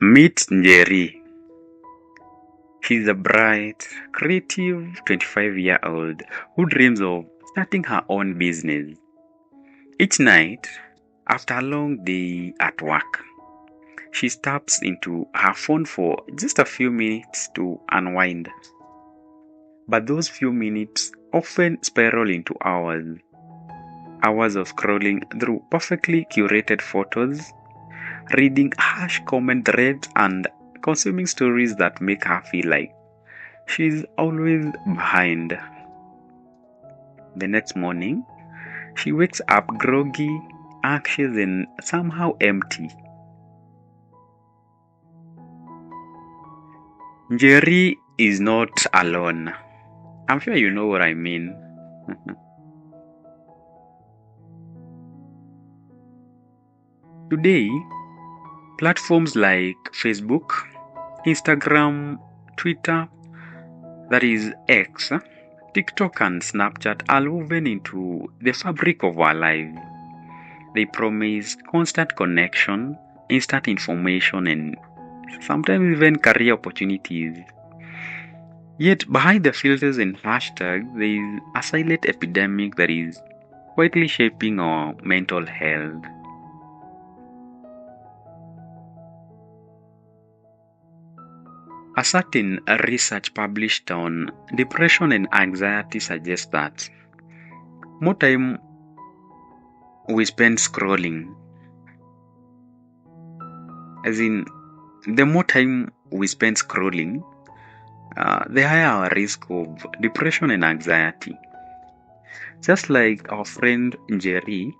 Meet Njeri. She's a bright, creative 25-year-old who dreams of starting her own business. Each night, after a long day at work, she taps into her phone for just a few minutes to unwind. But those few minutes often spiral into hours. Hours of scrolling through perfectly curated photos, reading harsh comment threads, and consuming stories that make her feel like she's always behind. The next morning, she wakes up groggy, anxious, and somehow empty. Njeri is not alone. I'm sure you know what I mean. Today, platforms like Facebook, Instagram, Twitter, that is X, TikTok, and Snapchat are woven into the fabric of our lives. They promise constant connection, instant information, and sometimes even career opportunities. Yet, behind the filters and hashtags, there is a silent epidemic that is quietly shaping our mental health. A certain research published on depression and anxiety suggests that more time we spend scrolling, as in, the more time we spend scrolling, the higher our risk of depression and anxiety. Just like our friend Njeri,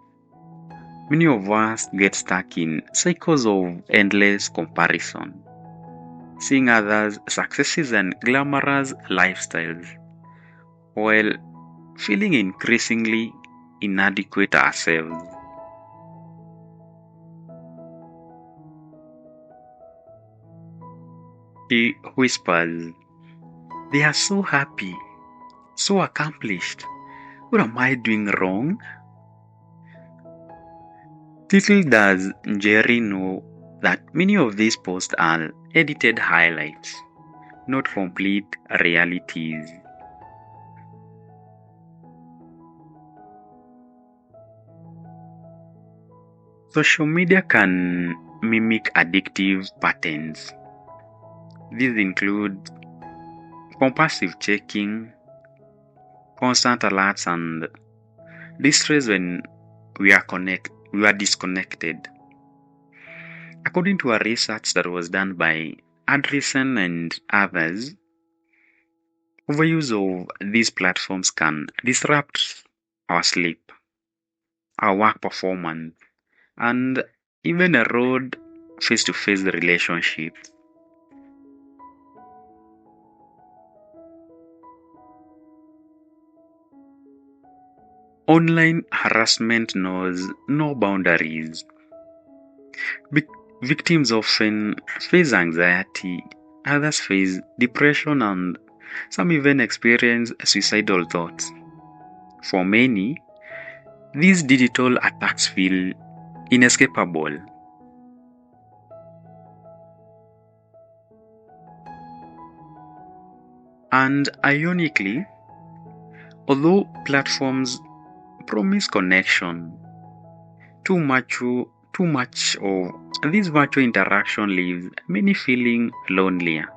many of us get stuck in cycles of endless comparison, seeing others' successes and glamorous lifestyles, while feeling increasingly inadequate ourselves. She whispers, "They are so happy, so accomplished. What am I doing wrong?" Little does Njeri know that many of these posts are edited highlights, not complete realities. Social media can mimic addictive patterns. These include compulsive checking, constant alerts, and distress when we are disconnected. According to a research that was done by Andreessen and others, overuse of these platforms can disrupt our sleep, our work performance, and even erode face-to-face relationships. Online harassment knows no boundaries. Victims often face anxiety, others face depression, and some even experience suicidal thoughts. For many, these digital attacks feel inescapable. And ironically, although platforms promise connection, too much of this virtual interaction leaves many feeling lonelier.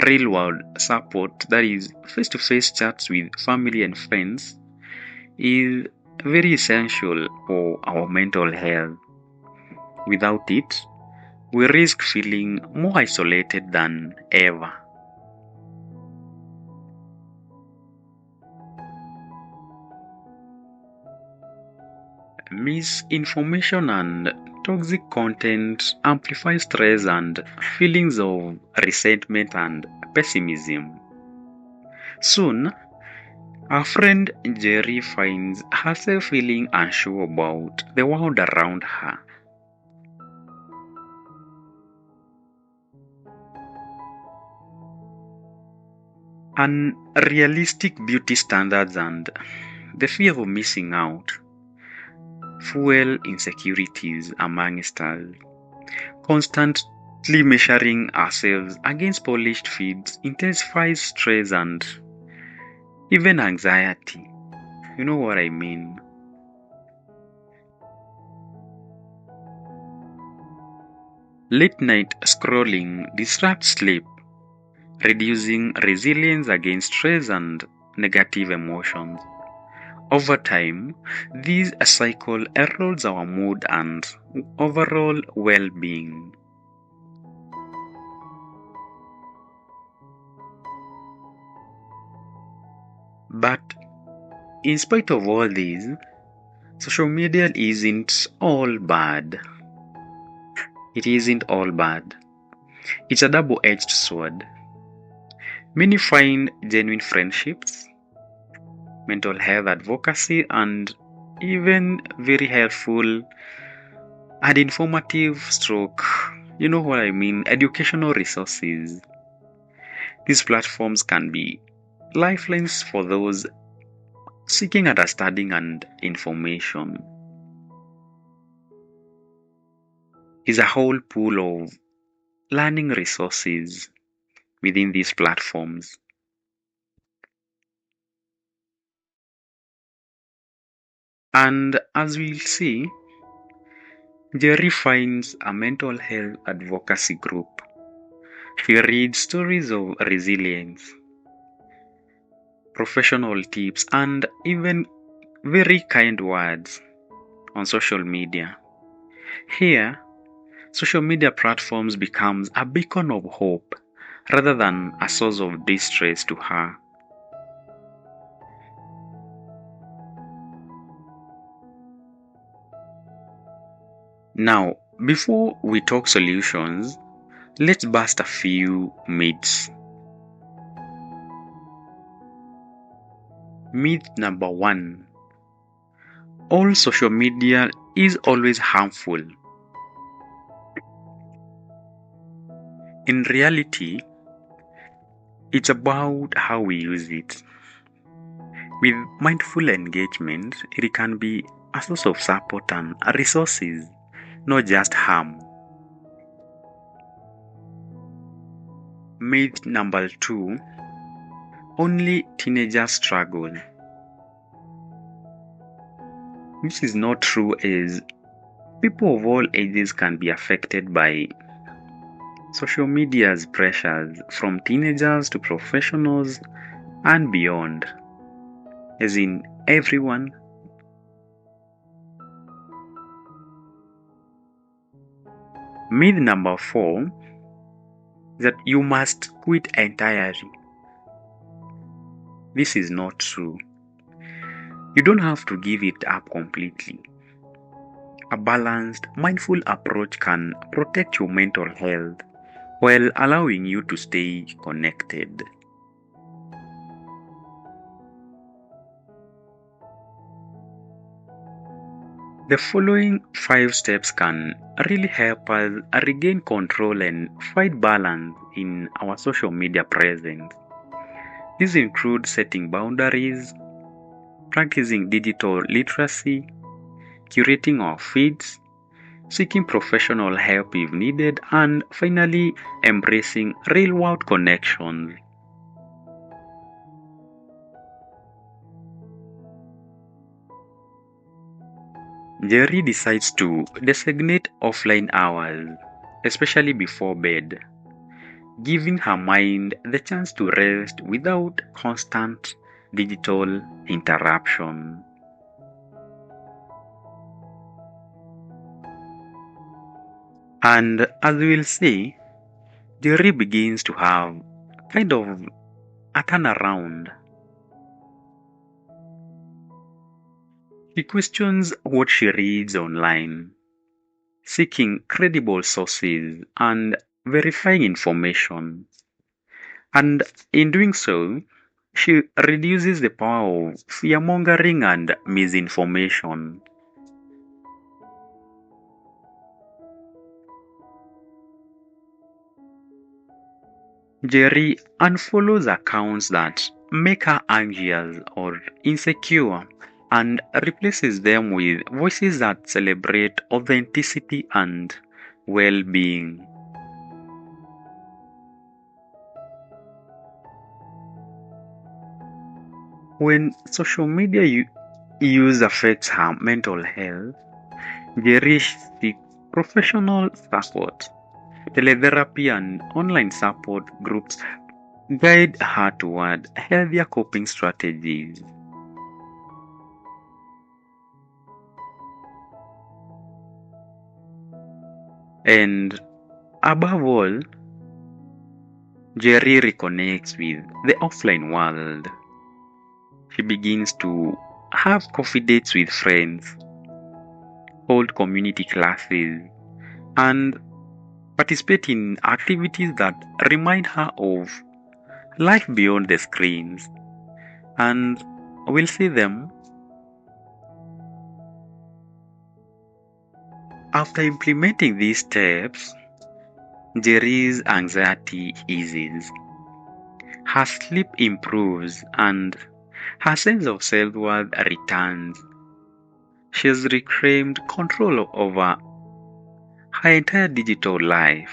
Real world support, that is face-to-face chats with family and friends, is very essential for our mental health. Without it, we risk feeling more isolated than ever. Misinformation and toxic content amplify stress and feelings of resentment and pessimism. Soon, our friend Njeri finds herself feeling unsure about the world around her. Unrealistic beauty standards and the fear of missing out fuel insecurities amongst us. Constantly measuring ourselves against polished feeds intensifies stress and even anxiety. You know what I mean? Late night scrolling disrupts sleep, reducing resilience against stress and negative emotions. Over time, this cycle erodes our mood and overall well being. But in spite of all this, social media isn't all bad. It isn't all bad. It's a double edged sword. Many find genuine friendships, mental health advocacy, and even very helpful and informative stroke, you know what I mean, educational resources. These platforms can be lifelines for those seeking understanding and information. Is a whole pool of learning resources within these platforms. And as we'll see, Njeri finds a mental health advocacy group. She reads stories of resilience, professional tips, and even very kind words on social media. Here, social media platforms becomes a beacon of hope rather than a source of distress to her. Now, before we talk solutions, let's bust a few myths. Myth number 1. All social media is always harmful. In reality, it's about how we use it. With mindful engagement, it can be a source of support and resources, not just harm. Myth number 2. Only teenagers struggle. This is not true, as people of all ages can be affected by social media's pressures, from teenagers to professionals and beyond, as in everyone. Myth number 4 is that you must quit entirely. This is not true. You don't have to give it up completely. A balanced, mindful approach can protect your mental health while allowing you to stay connected. The following 5 steps can really help us regain control and find balance in our social media presence. These include setting boundaries, practicing digital literacy, curating our feeds, seeking professional help if needed, and finally, embracing real-world connections. Njeri decides to designate offline hours, especially before bed, giving her mind the chance to rest without constant digital interruption. And as we'll see, Njeri begins to have kind of a turnaround. She questions what she reads online, seeking credible sources and verifying information. And in doing so, she reduces the power of fear-mongering and misinformation. Njeri unfollows accounts that make her anxious or insecure and replaces them with voices that celebrate authenticity and well-being. When social media use affects her mental health, Njeri seeks professional support. Teletherapy and online support groups guide her toward healthier coping strategies. And above all, Njeri reconnects with the offline world. She begins to have coffee dates with friends, hold community classes, and participate in activities that remind her of life beyond the screens. And we'll see them. After implementing these steps, Njeri's anxiety eases, her sleep improves, and her sense of self-worth returns. She has reclaimed control over her entire digital life.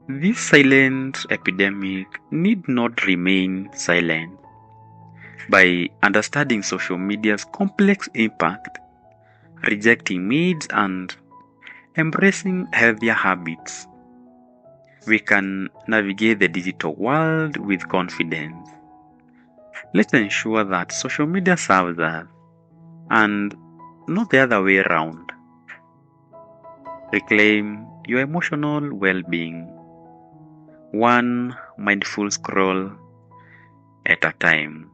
This silent epidemic need not remain silent. By understanding social media's complex impact, rejecting myths, and embracing healthier habits, we can navigate the digital world with confidence. Let's ensure that social media serves us and not the other way around. Reclaim your emotional well-being, one mindful scroll at a time.